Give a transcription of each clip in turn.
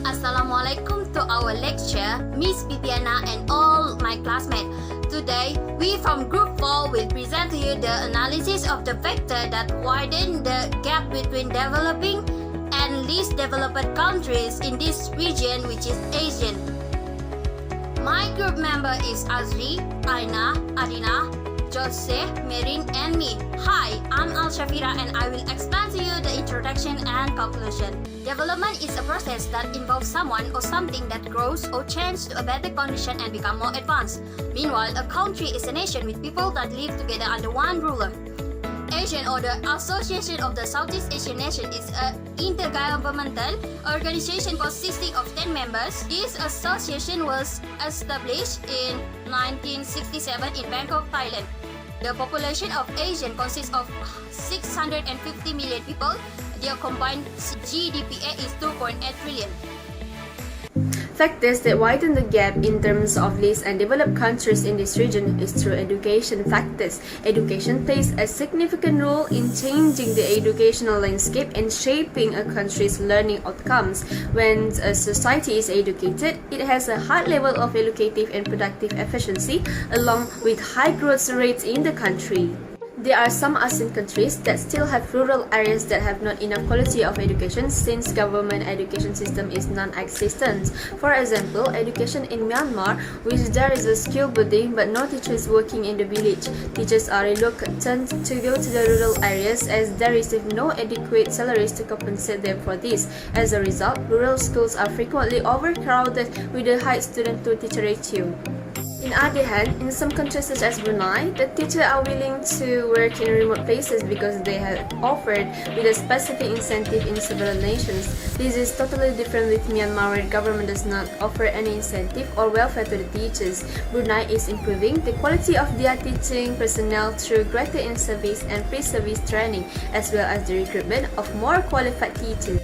Assalamualaikum to our lecture, Miss Bibiana and all my classmates. Today, we from Group 4 will present to you the analysis of the factor that widen the gap between developing and least developed countries in this region, which is Asian. My group member is Azri, Aina, Adina, Jose, Merin, and me. Hi, I'm Al Shafira and I will explain to you the introduction and conclusion. Development is a process that involves someone or something that grows or changes to a better condition and become more advanced. Meanwhile, a country is a nation with people that live together under one ruler. Asean, or the Association of the Southeast Asian Nations, is an intergovernmental organization consisting of 10 members. This association was established in 1967 in Bangkok, Thailand. The population of Asean consists of 650 million people. Their combined GDP is 2.8 trillion. Factors that widen the gap in terms of least and developed countries in this region is through education factors. Education plays a significant role in changing the educational landscape and shaping a country's learning outcomes. When a society is educated, it has a high level of educative and productive efficiency, along with high growth rates in the country. There are some ASEAN countries that still have rural areas that have not enough quality of education since government education system is non-existent. For example, education in Myanmar, which there is a school building but no teachers working in the village. Teachers are reluctant to go to the rural areas as they receive no adequate salaries to compensate them for this. As a result, rural schools are frequently overcrowded with a high student-to-teacher ratio. On the other hand, in some countries such as Brunei, the teachers are willing to work in remote places because they have offered with a specific incentive in several nations. This is totally different with Myanmar, where government does not offer any incentive or welfare to the teachers. Brunei is improving the quality of their teaching personnel through greater in-service and pre-service training, as well as the recruitment of more qualified teachers.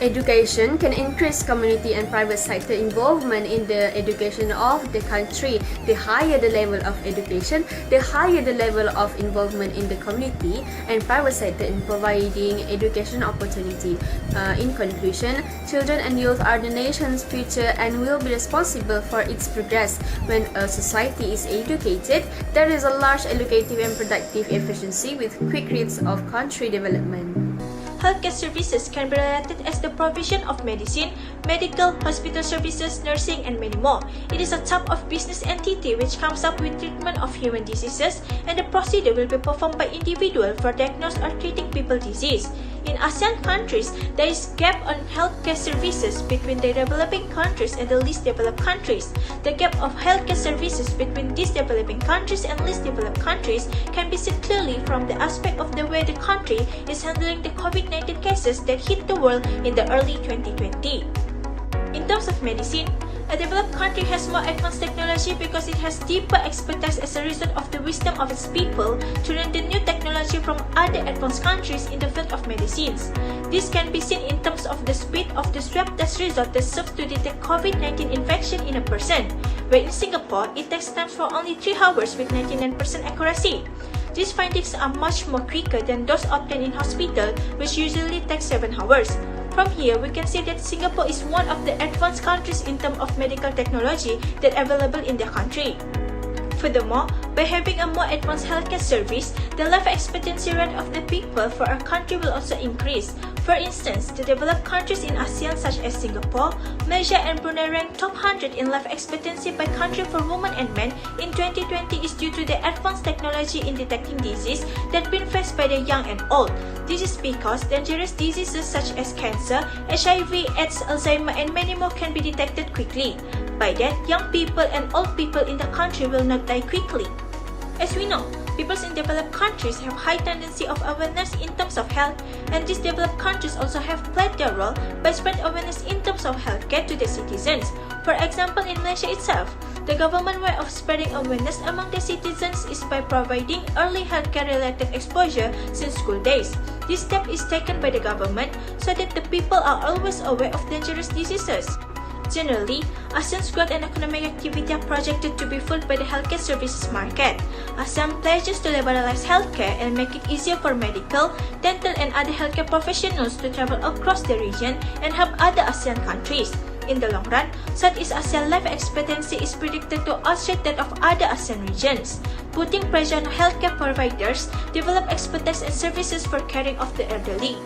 Education can increase community and private sector involvement in the education of the country. The higher the level of education, the higher the level of involvement in the community and private sector in providing education opportunity. In conclusion, children and youth are the nation's future and will be responsible for its progress. When a society is educated, there is a large educative and productive efficiency with quick rates of country development. Healthcare services can be related as the provision of medicine, medical, hospital services, nursing, and many more. It is a type of business entity which comes up with treatment of human diseases, and the procedure will be performed by individual for diagnosing or treating people's disease. In ASEAN countries, there is gap on healthcare services between the developing countries and the least developed countries. The gap of healthcare services between these developing countries and least developed countries can be seen clearly from the aspect of the way the country is handling the COVID-19 cases that hit the world in the early 2020. In terms of medicine, a developed country has more advanced technology because it has deeper expertise as a result of the wisdom of its people to learn the new technology from other advanced countries in the field of medicines. This can be seen in terms of the speed of the swab test result that serves to detect COVID-19 infection in a person, where in Singapore, it takes time for only 3 hours with 99% accuracy. These findings are much more quicker than those obtained in hospital, which usually takes 7 hours. From here, we can see that Singapore is one of the advanced countries in terms of medical technology that available in the country. Furthermore, by having a more advanced healthcare service, the life expectancy rate of the people for a country will also increase. For instance, the developed countries in ASEAN such as Singapore, Malaysia, and Brunei rank top 100 in life expectancy by country for women and men in 2020 is due to the advanced technology in detecting disease that been faced by the young and old. This is because dangerous diseases such as cancer, HIV, AIDS, Alzheimer, and many more can be detected quickly. By that, young people and old people in the country will not die quickly. As we know, people in developed countries have high tendency of awareness in terms of health, and these developed countries also have played their role by spreading awareness in terms of healthcare to the citizens. For example, in Malaysia itself, the government way of spreading awareness among the citizens is by providing early healthcare-related exposure since school days. This step is taken by the government so that the people are always aware of dangerous diseases. Generally, ASEAN's growth and economic activity are projected to be fueled by the healthcare services market. ASEAN pledges to liberalize healthcare and make it easier for medical, dental, and other healthcare professionals to travel across the region and help other ASEAN countries. In the long run, Southeast Asian life expectancy is predicted to outstrip that of other ASEAN regions, putting pressure on healthcare providers to develop expertise and services for caring of the elderly.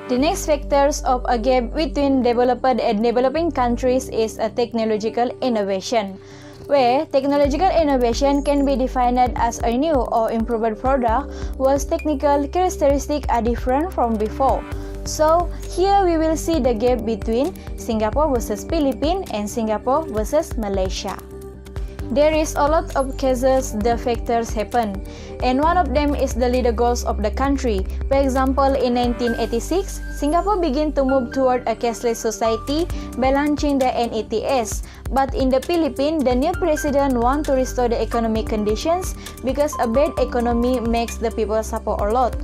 The next factors of a gap between developed and developing countries is a technological innovation, where technological innovation can be defined as a new or improved product whose technical characteristics are different from before. So, here we will see the gap between Singapore versus Philippines and Singapore versus Malaysia. There is a lot of cases the factors happen, and one of them is the leader goals of the country. For example, in 1986, Singapore began to move toward a cashless society by launching the NETS. But in the Philippines, the new president wants to restore the economic conditions because a bad economy makes the people suffer a lot.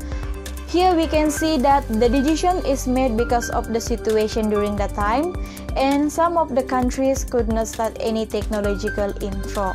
Here we can see that the decision is made because of the situation during that time, and some of the countries could not start any technological intro.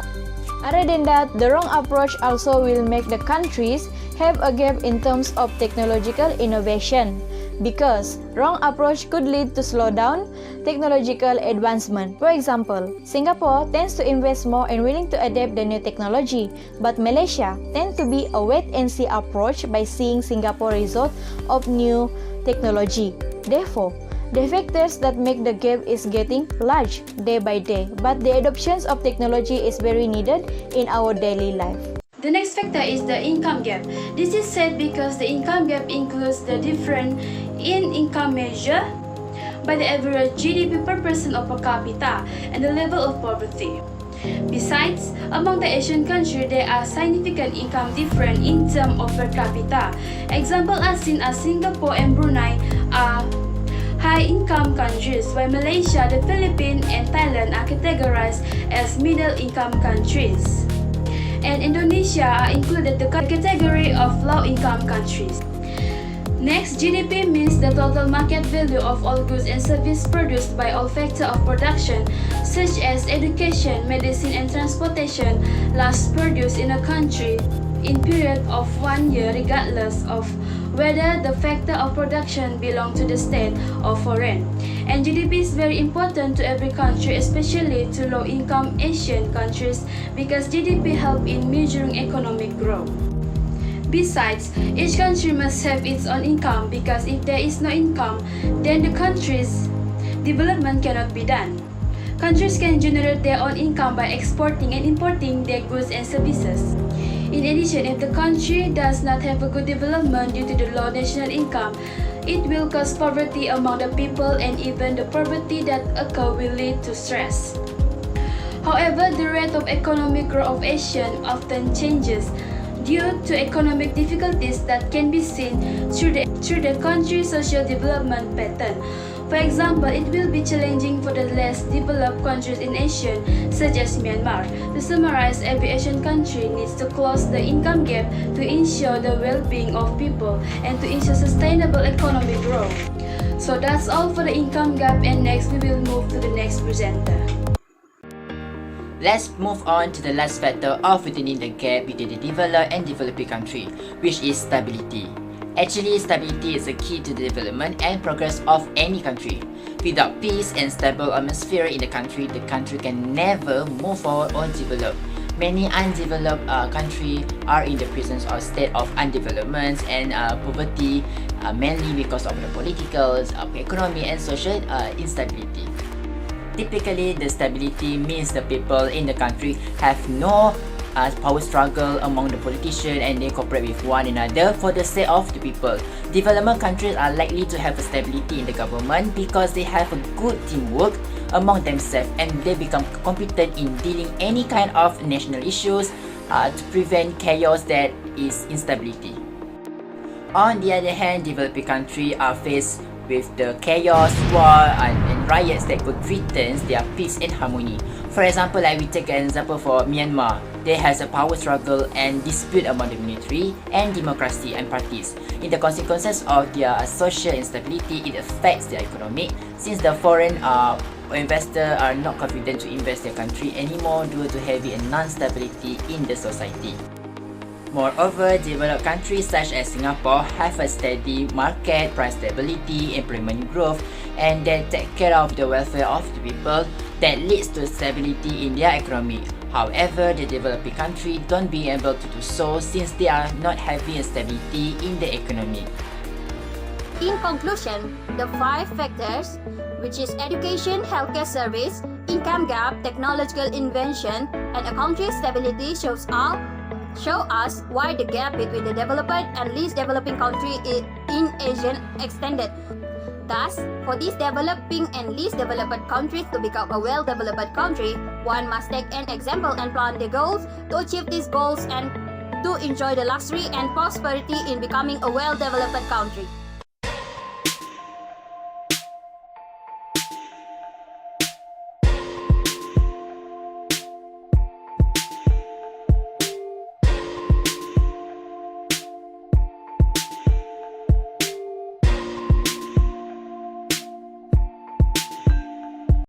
Other than that, the wrong approach also will make the countries have a gap in terms of technological innovation, because wrong approach could lead to slow down technological advancement. For example, Singapore tends to invest more and willing to adapt the new technology, but Malaysia tends to be a wait-and-see approach by seeing Singapore result of new technology. Therefore, the factors that make the gap is getting large day by day, but the adoption of technology is very needed in our daily life. The next factor is the income gap. This is said because the income gap includes the difference in income measure by the average GDP per person or per capita and the level of poverty. Besides, among the Asian countries, there are significant income difference in terms of per capita. Example as seen as Singapore and Brunei are high-income countries, while Malaysia, the Philippines, and Thailand are categorized as middle-income countries. And Indonesia are included in the category of low-income countries. Next, GDP means the total market value of all goods and services produced by all factors of production, such as education, medicine, and transportation, last produced in a country in period of 1 year, regardless of whether the factor of production belong to the state or foreign. And GDP is very important to every country, especially to low-income Asian countries, because GDP help in measuring economic growth. Besides, each country must have its own income, because if there is no income, then the country's development cannot be done. Countries can generate their own income by exporting and importing their goods and services. In addition, if the country does not have a good development due to the low national income, it will cause poverty among the people, and even the poverty that occur will lead to stress. However, the rate of economic growth of Asia often changes due to economic difficulties that can be seen through the country's social development pattern. For example, it will be challenging for the less developed countries in Asia, such as Myanmar. To summarize, every Asian country needs to close the income gap to ensure the well-being of people and to ensure sustainable economic growth. So that's all for the income gap, and next we will move to the next presenter. Let's move on to the last factor of widening the gap between the developed and developing country, which is stability. Actually, stability is a key to the development and progress of any country. Without peace and stable atmosphere in the country can never move forward or develop. Many undeveloped countries are in the presence of state of undevelopment and poverty, mainly because of the political, economic, and social instability. Typically, the stability means the people in the country have no power struggle among the politicians, and they cooperate with one another for the sake of the people. Development countries are likely to have a stability in the government because they have a good teamwork among themselves, and they become competent in dealing any kind of national issues to prevent chaos that is instability. On the other hand, developing countries are faced with the chaos, war, and riots that could threaten their peace and harmony. For example, like we take an example for Myanmar, there has a power struggle and dispute among the military and democracy and parties. In the consequences of their social instability, it affects their economy, since the foreign investors are not confident to invest their country anymore due to heavy and non-stability in the society. Moreover, developed countries such as Singapore have a steady market, price stability, employment growth, and then take care of the welfare of the people that leads to stability in their economy. However, the developing country don't be able to do so since they are not having a stability in the economy. In conclusion, the 5 factors, which is education, healthcare service, income gap, technological invention, and a country's stability show us why the gap between the developed and least developing country in Asia extended. Thus, for these developing and least developed countries to become a well-developed country, one must take an example and plan the goals to achieve these goals and to enjoy the luxury and prosperity in becoming a well-developed country.